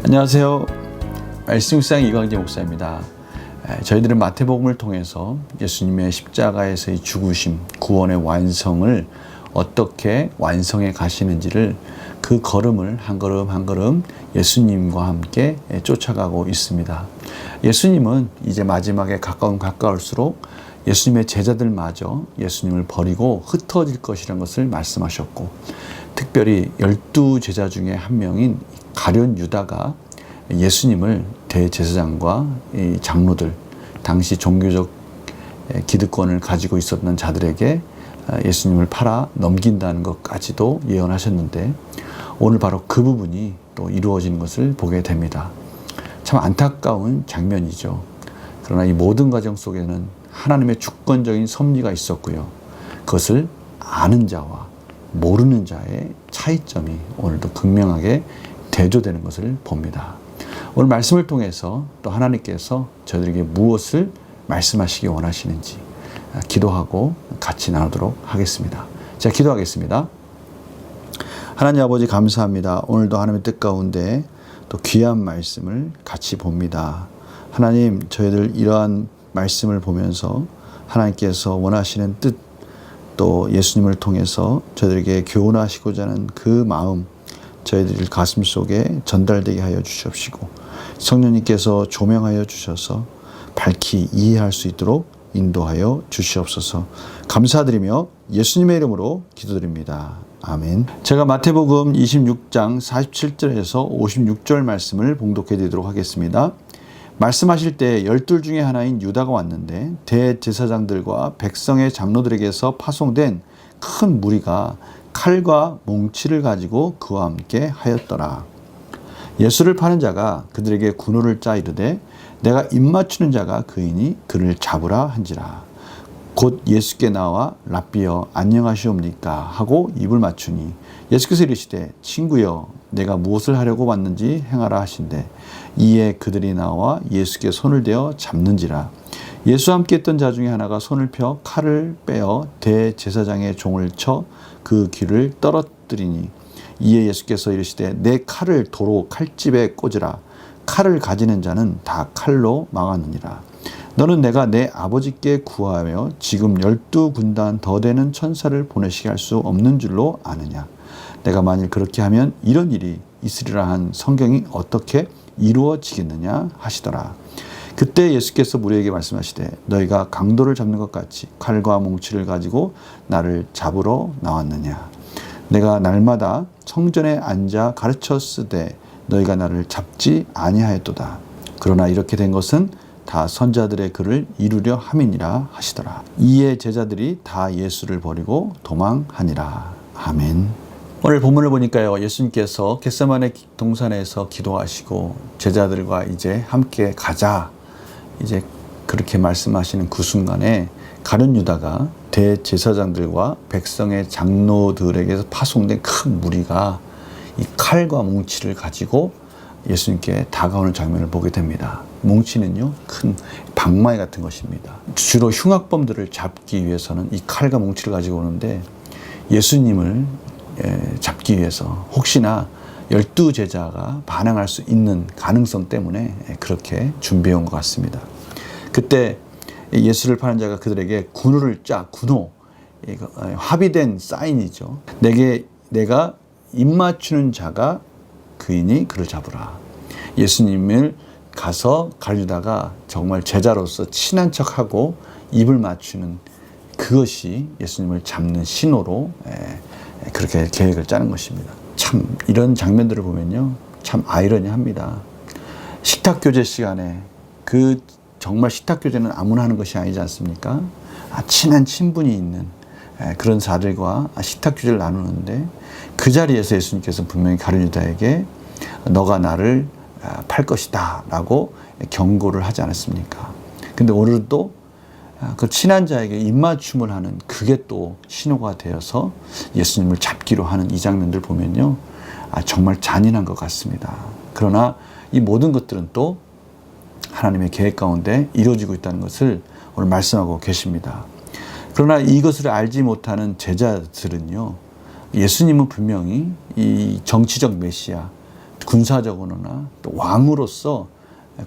안녕하세요. 말씀묵상 이광재 목사입니다. 저희들은 마태복음을 통해서 예수님의 십자가에서의 죽으심, 구원의 완성을 어떻게 완성해 가시는지를 그 걸음을 한 걸음 한 걸음 예수님과 함께 쫓아가고 있습니다. 예수님은 이제 마지막에 가까울수록 예수님의 제자들마저 예수님을 버리고 흩어질 것이라는 것을 말씀하셨고, 특별히 12제자 중에 한 명인 가룟 유다가 예수님을 대제사장과 이 장로들, 당시 종교적 기득권을 가지고 있었던 자들에게 예수님을 팔아 넘긴다는 것까지도 예언하셨는데, 오늘 바로 그 부분이 또 이루어지는 것을 보게 됩니다. 참 안타까운 장면이죠. 그러나 이 모든 과정 속에는 하나님의 주권적인 섭리가 있었고요. 그것을 아는 자와 모르는 자의 차이점이 오늘도 극명하게 대조되는 것을 봅니다. 오늘 말씀을 통해서 또 하나님께서 저희들에게 무엇을 말씀하시기 원하시는지 기도하고 같이 나누도록 하겠습니다. 제가 기도하겠습니다. 하나님 아버지, 감사합니다. 오늘도 하나님의 뜻 가운데 또 귀한 말씀을 같이 봅니다. 하나님, 저희들 이러한 말씀을 보면서 하나님께서 원하시는 뜻, 또 예수님을 통해서 저희들에게 교훈하시고자 하는 그 마음, 저희들 가슴 속에 전달되게 하여 주시옵시고, 성령님께서 조명하여 주셔서 밝히 이해할 수 있도록 인도하여 주시옵소서. 감사드리며 예수님의 이름으로 기도드립니다. 아멘. 제가 마태복음 26장 47절에서 56절 말씀을 봉독해 드리도록 하겠습니다. 말씀하실 때 12 중에 하나인 유다가 왔는데, 대제사장들과 백성의 장로들에게서 파송된 큰 무리가 칼과 몽치를 가지고 그와 함께 하였더라. 예수를 파는 자가 그들에게 군호를 짜 이르되, 내가 입맞추는 자가 그이니 그를 잡으라 한지라. 곧 예수께 나와 랍비여 안녕하시옵니까 하고 입을 맞추니, 예수께서 이르시되, 친구여, 내가 무엇을 하려고 왔는지 행하라 하신대. 이에 그들이 나와 예수께 손을 대어 잡는지라. 예수와 함께 있던 자 중에 하나가 손을 펴 칼을 빼어 대제사장의 종을 쳐 그 귀를 떨어뜨리니, 이에 예수께서 이르시되, 내 칼을 도로 칼집에 꽂으라. 칼을 가지는 자는 다 칼로 망하느니라. 너는 내가 내 아버지께 구하며 지금 12군단 더 되는 천사를 보내시게 할 수 없는 줄로 아느냐. 내가 만일 그렇게 하면 이런 일이 있으리라 한 성경이 어떻게 이루어지겠느냐 하시더라. 그때 예수께서 무리에게 말씀하시되, 너희가 강도를 잡는 것 같이 칼과 몽치를 가지고 나를 잡으러 나왔느냐. 내가 날마다 성전에 앉아 가르쳤으되 너희가 나를 잡지 아니하였도다. 그러나 이렇게 된 것은 다 선자들의 글을 이루려 함이니라 하시더라. 이에 제자들이 다 예수를 버리고 도망하니라. 아멘. 오늘 본문을 보니까요, 예수님께서 겟세마네 동산에서 기도하시고 제자들과 이제 함께 가자, 이제 그렇게 말씀하시는 그 순간에 가룟 유다가 대제사장들과 백성의 장로들에게서 파송된 큰 무리가 이 칼과 뭉치를 가지고 예수님께 다가오는 장면을 보게 됩니다. 뭉치는요, 큰 방망이 같은 것입니다. 주로 흉악범들을 잡기 위해서는 이 칼과 뭉치를 가지고 오는데, 예수님을 잡기 위해서 혹시나 12제자가 반항할 수 있는 가능성 때문에 그렇게 준비해 온 것 같습니다. 그때 예수를 파는 자가 그들에게 군호를 짜, 군호, 합의된 사인이죠. 내가 입맞추는 자가 그이니 그를 잡으라. 예수님을 가서 가룟유다가 정말 제자로서 친한 척하고 입을 맞추는, 그것이 예수님을 잡는 신호로 그렇게 계획을 짜는 것입니다. 참 이런 장면들을 보면요, 참 아이러니합니다. 식탁교제 시간에, 정말 식탁교제는 아무나 하는 것이 아니지 않습니까? 친한 친분이 있는 그런 자들과 식탁교제를 나누는데, 그 자리에서 예수님께서 분명히 가룟 유다에게 너가 나를 팔 것이다 라고 경고를 하지 않았습니까? 근데 오늘도 그 친한 자에게 입맞춤을 하는, 그게 또 신호가 되어서 예수님을 잡기로 하는 이 장면들 보면요, 정말 잔인한 것 같습니다. 그러나 이 모든 것들은 또 하나님의 계획 가운데 이루어지고 있다는 것을 오늘 말씀하고 계십니다. 그러나 이것을 알지 못하는 제자들은요, 예수님은 분명히 이 정치적 메시아, 군사적으로나 또 왕으로서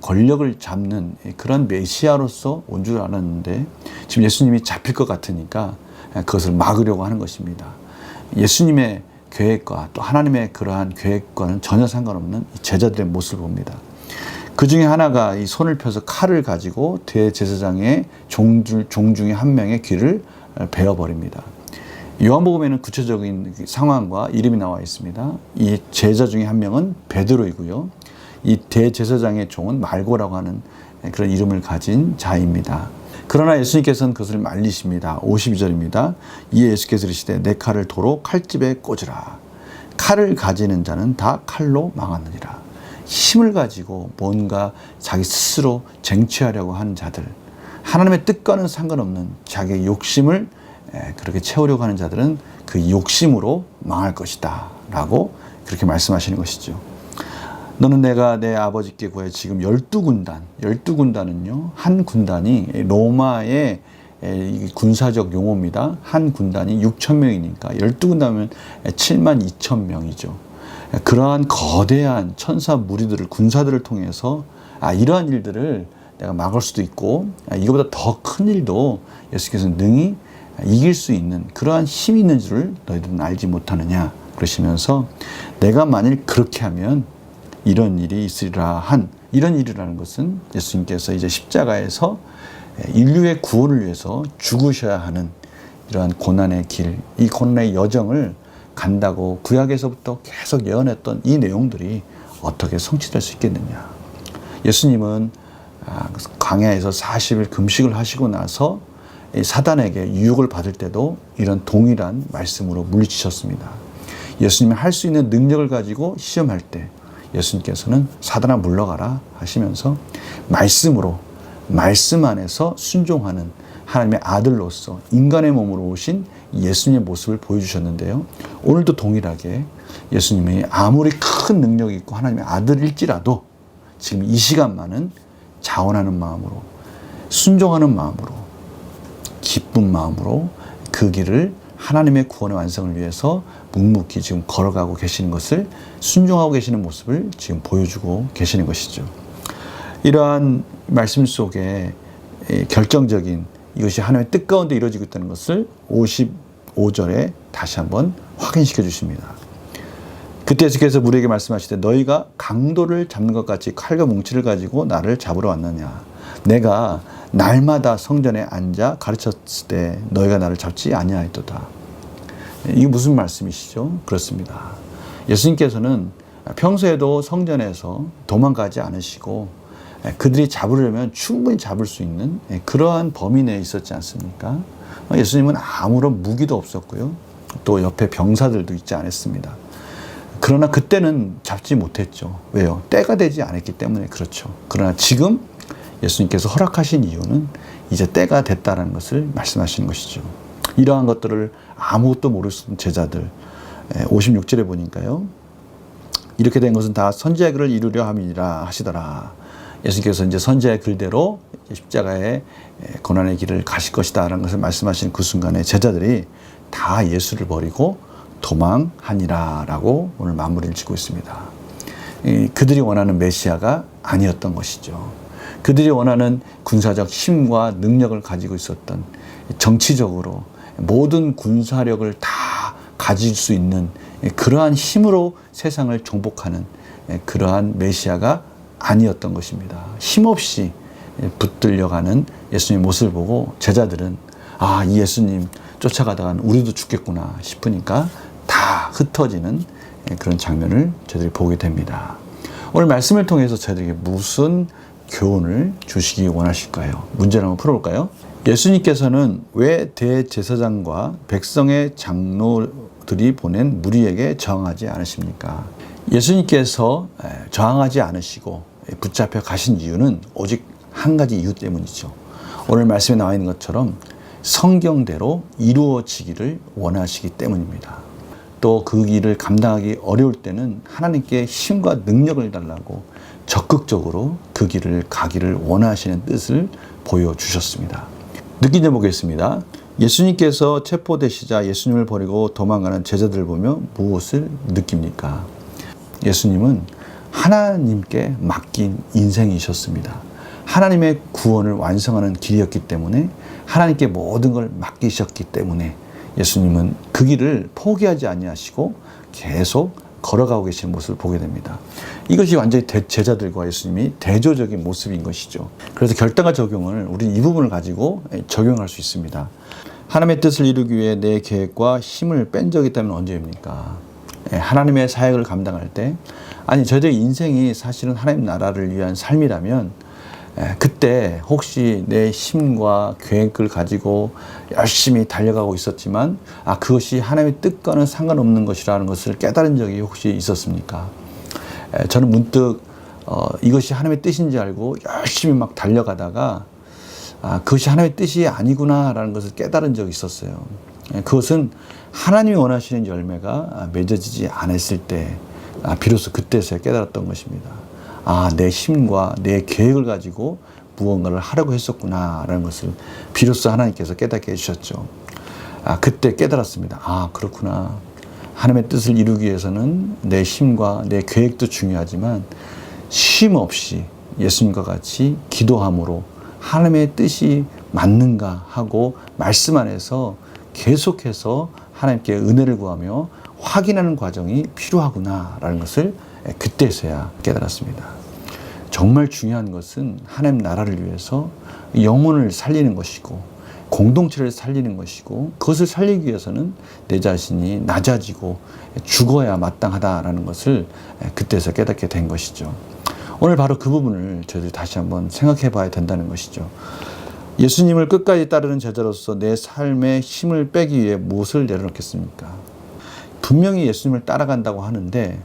권력을 잡는 그런 메시아로서 온 줄 알았는데 지금 예수님이 잡힐 것 같으니까 그것을 막으려고 하는 것입니다. 예수님의 계획과 또 하나님의 그러한 계획과는 전혀 상관없는 제자들의 모습을 봅니다. 그 중에 하나가 이 손을 펴서 칼을 가지고 대제사장의 종 중에 한 명의 귀를 베어버립니다. 요한복음에는 구체적인 상황과 이름이 나와 있습니다. 이 제자 중에 한 명은 베드로이고요. 이 대제사장의 종은 말고라고 하는 그런 이름을 가진 자입니다. 그러나 예수님께서는 그것을 말리십니다. 52절입니다. 이에 예수께서 이르시되 내 칼을 도로 칼집에 꽂으라. 칼을 가지는 자는 다 칼로 망하느니라. 힘을 가지고 뭔가 자기 스스로 쟁취하려고 하는 자들, 하나님의 뜻과는 상관없는 자기의 욕심을 그렇게 채우려고 하는 자들은 그 욕심으로 망할 것이다 라고 그렇게 말씀하시는 것이죠. 너는 내가 내 아버지께 구해 지금 12군단은요 한 군단이 로마의 군사적 용어입니다. 한 군단이 6,000명이니까 12군단이면 72,000명이죠. 그러한 거대한 천사 무리들을 군사들을 통해서 이러한 일들을 내가 막을 수도 있고 이거보다 더 큰 일도 예수께서는 능히 이길 수 있는 그러한 힘이 있는 줄을 너희들은 알지 못하느냐 그러시면서 내가 만일 그렇게 하면 이런 일이 있으리라 한 이런 일이라는 것은 예수님께서 이제 십자가에서 인류의 구원을 위해서 죽으셔야 하는 이러한 고난의 길, 이 고난의 여정을 간다고 구약에서부터 계속 예언했던 이 내용들이 어떻게 성취될 수 있겠느냐. 예수님은 광야에서 40일 금식을 하시고 나서 사단에게 유혹을 받을 때도 이런 동일한 말씀으로 물리치셨습니다. 예수님이 할 수 있는 능력을 가지고 시험할 때 예수님께서는 사단아 물러가라 하시면서 말씀으로 말씀 안에서 순종하는 하나님의 아들로서 인간의 몸으로 오신 예수님의 모습을 보여주셨는데요. 오늘도 동일하게 예수님이 아무리 큰 능력이 있고 하나님의 아들일지라도 지금 이 시간만은 자원하는 마음으로 순종하는 마음으로 기쁜 마음으로 그 길을 하나님의 구원의 완성을 위해서 묵묵히 지금 걸어가고 계시는 것을 순종하고 계시는 모습을 지금 보여주고 계시는 것이죠. 이러한 말씀 속에 결정적인 이것이 하나님의 뜻 가운데 이루어지고 있다는 것을 55절에 다시 한번 확인시켜 주십니다. 그때 예수께서 우리에게 말씀하시되 너희가 강도를 잡는 것 같이 칼과 뭉치를 가지고 나를 잡으러 왔느냐. 내가 날마다 성전에 앉아 가르쳤을 때 너희가 나를 잡지 아니하였도다. 이게 무슨 말씀이시죠? 그렇습니다. 예수님께서는 평소에도 성전에서 도망가지 않으시고 그들이 잡으려면 충분히 잡을 수 있는 그러한 범위 내에 있었지 않습니까? 예수님은 아무런 무기도 없었고요. 또 옆에 병사들도 있지 않았습니다. 그러나 그때는 잡지 못했죠. 왜요? 때가 되지 않았기 때문에 그렇죠. 그러나 지금 예수님께서 허락하신 이유는 이제 때가 됐다는 것을 말씀하시는 것이죠. 이러한 것들을 아무것도 모르는 제자들 56절에 보니까요. 이렇게 된 것은 다 선지자의 글을 이루려 함이니라 하시더라. 예수님께서 이제 선지자의 글대로 십자가의 고난의 길을 가실 것이다 라는 것을 말씀하시는 그 순간에 제자들이 다 예수를 버리고 도망하니라 라고 오늘 마무리를 짓고 있습니다. 그들이 원하는 메시아가 아니었던 것이죠. 그들이 원하는 군사적 힘과 능력을 가지고 있었던 정치적으로 모든 군사력을 다 가질 수 있는 그러한 힘으로 세상을 정복하는 그러한 메시아가 아니었던 것입니다. 힘없이 붙들려가는 예수님의 모습을 보고 제자들은 이 예수님 쫓아가다가는 우리도 죽겠구나 싶으니까 다 흩어지는 그런 장면을 저희들이 보게 됩니다. 오늘 말씀을 통해서 저희들에게 무슨 교훈을 주시기 원하실까요? 문제를 한번 풀어볼까요? 예수님께서는 왜 대제사장과 백성의 장로들이 보낸 무리에게 저항하지 않으십니까? 예수님께서 저항하지 않으시고 붙잡혀 가신 이유는 오직 한 가지 이유 때문이죠. 오늘 말씀에 나와 있는 것처럼 성경대로 이루어지기를 원하시기 때문입니다. 또 그 일을 감당하기 어려울 때는 하나님께 힘과 능력을 달라고 적극적으로 그 길을 가기를 원하시는 뜻을 보여주셨습니다. 느낀 점 보겠습니다. 예수님께서 체포되시자 예수님을 버리고 도망가는 제자들을 보며 무엇을 느낍니까? 예수님은 하나님께 맡긴 인생이셨습니다. 하나님의 구원을 완성하는 길이었기 때문에 하나님께 모든 걸 맡기셨기 때문에 예수님은 그 길을 포기하지 아니하시고 계속 걸어가고 계시는 모습을 보게 됩니다. 이것이 완전히 제자들과 예수님이 대조적인 모습인 것이죠. 그래서 결단과 적용을 우리는 이 부분을 가지고 적용할 수 있습니다. 하나님의 뜻을 이루기 위해 내 계획과 힘을 뺀 적이 있다면 언제입니까? 하나님의 사역을 감당할 때, 아니 저희들의 인생이 사실은 하나님 나라를 위한 삶이라면 그때 혹시 내 힘과 계획을 가지고 열심히 달려가고 있었지만 그것이 하나님의 뜻과는 상관없는 것이라는 것을 깨달은 적이 혹시 있었습니까? 저는 문득 이것이 하나님의 뜻인지 알고 열심히 막 달려가다가 그것이 하나님의 뜻이 아니구나라는 것을 깨달은 적이 있었어요. 그것은 하나님이 원하시는 열매가 맺어지지 않았을 때 비로소 그때서야 깨달았던 것입니다. 내 힘과 내 계획을 가지고 무언가를 하려고 했었구나라는 것을 비로소 하나님께서 깨닫게 해주셨죠. 그때 깨달았습니다. 그렇구나. 하나님의 뜻을 이루기 위해서는 내 힘과 내 계획도 중요하지만 쉼 없이 예수님과 같이 기도함으로 하나님의 뜻이 맞는가 하고 말씀 안에서 계속해서 하나님께 은혜를 구하며 확인하는 과정이 필요하구나라는 것을 그때서야 깨달았습니다. 정말 중요한 것은 하나님 나라를 위해서 영혼을 살리는 것이고 공동체를 살리는 것이고 그것을 살리기 위해서는 내 자신이 낮아지고 죽어야 마땅하다라는 것을 그때서 깨닫게 된 것이죠. 오늘 바로 그 부분을 저희들이 다시 한번 생각해 봐야 된다는 것이죠. 예수님을 끝까지 따르는 제자로서 내 삶에 힘을 빼기 위해 무엇을 내려놓겠습니까? 분명히 예수님을 따라간다고 하는데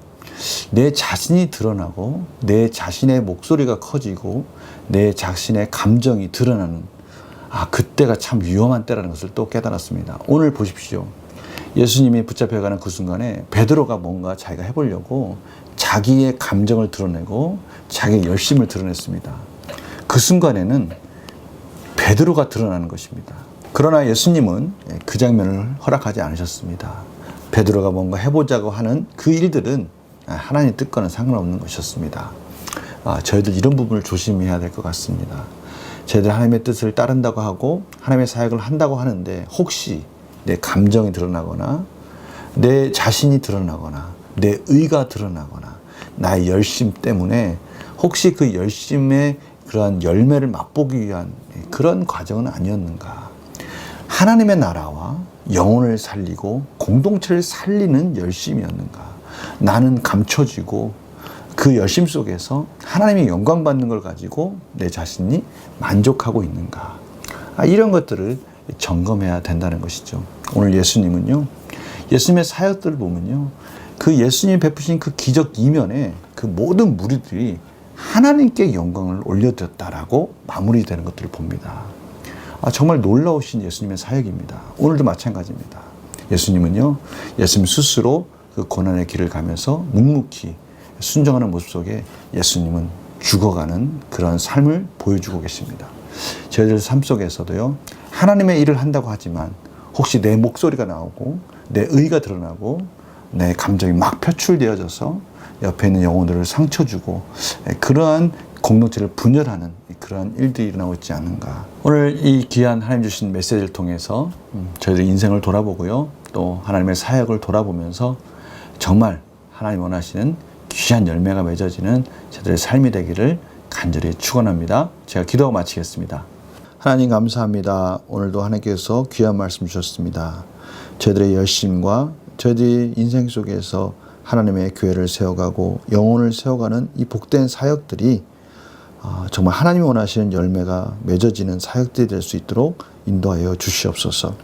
내 자신이 드러나고 내 자신의 목소리가 커지고 내 자신의 감정이 드러나는 그때가 참 위험한 때라는 것을 또 깨달았습니다. 오늘 보십시오. 예수님이 붙잡혀가는 그 순간에 베드로가 뭔가 자기가 해보려고 자기의 감정을 드러내고 자기의 열심을 드러냈습니다. 그 순간에는 베드로가 드러나는 것입니다. 그러나 예수님은 그 장면을 허락하지 않으셨습니다. 베드로가 뭔가 해보자고 하는 그 일들은 하나님의 뜻과는 상관없는 것이었습니다. 저희들 이런 부분을 조심해야 될 것 같습니다. 저희들 하나님의 뜻을 따른다고 하고 하나님의 사역을 한다고 하는데 혹시 내 감정이 드러나거나 내 자신이 드러나거나 내 의가 드러나거나 나의 열심 때문에 혹시 그 열심의 그러한 열매를 맛보기 위한 그런 과정은 아니었는가. 하나님의 나라와 영혼을 살리고 공동체를 살리는 열심이었는가. 나는 감춰지고 그 열심 속에서 하나님의 영광 받는 걸 가지고 내 자신이 만족하고 있는가. 이런 것들을 점검해야 된다는 것이죠. 오늘 예수님은요, 예수님의 사역들을 보면요, 그 예수님이 베푸신 그 기적 이면에 그 모든 무리들이 하나님께 영광을 올려드렸다라고 마무리되는 것들을 봅니다. 정말 놀라우신 예수님의 사역입니다. 오늘도 마찬가지입니다. 예수님은요, 예수님 스스로 그 고난의 길을 가면서 묵묵히 순종하는 모습 속에 예수님은 죽어가는 그런 삶을 보여주고 계십니다. 저희들 삶 속에서도요, 하나님의 일을 한다고 하지만 혹시 내 목소리가 나오고 내 의가 드러나고 내 감정이 막 표출되어져서 옆에 있는 영혼들을 상처 주고 그러한 공동체를 분열하는 그러한 일들이 일어나고 있지 않은가. 오늘 이 귀한 하나님 주신 메시지를 통해서 저희들의 인생을 돌아보고요, 또 하나님의 사역을 돌아보면서 정말 하나님 원하시는 귀한 열매가 맺어지는 저희들의 삶이 되기를 간절히 축원합니다. 제가 기도하고 마치겠습니다. 하나님 감사합니다. 오늘도 하나님께서 귀한 말씀 주셨습니다. 저희들의 열심과 저희들의 인생 속에서 하나님의 교회를 세워가고 영혼을 세워가는 이 복된 사역들이 정말 하나님이 원하시는 열매가 맺어지는 사역들이 될 수 있도록 인도하여 주시옵소서.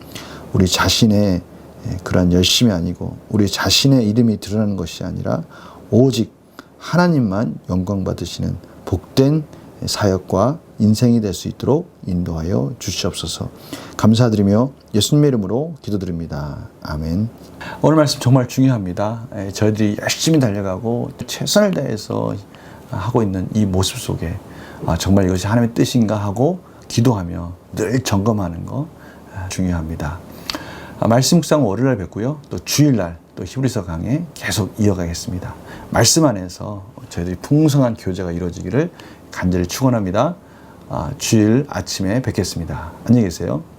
우리 자신의 그러한 열심이 아니고 우리 자신의 이름이 드러나는 것이 아니라 오직 하나님만 영광 받으시는 복된 사역과 인생이 될 수 있도록 인도하여 주시옵소서. 감사드리며 예수님의 이름으로 기도드립니다. 아멘. 오늘 말씀 정말 중요합니다. 저희들이 열심히 달려가고 최선을 다해서 하고 있는 이 모습 속에 정말 이것이 하나님의 뜻인가 하고 기도하며 늘 점검하는 거 중요합니다. 말씀 묵상 월요일날 뵙고요. 또 주일날 또 히브리서 강해 계속 이어가겠습니다. 말씀 안에서 저희들이 풍성한 교제가 이루어지기를 간절히 축원합니다. 주일 아침에 뵙겠습니다. 안녕히 계세요.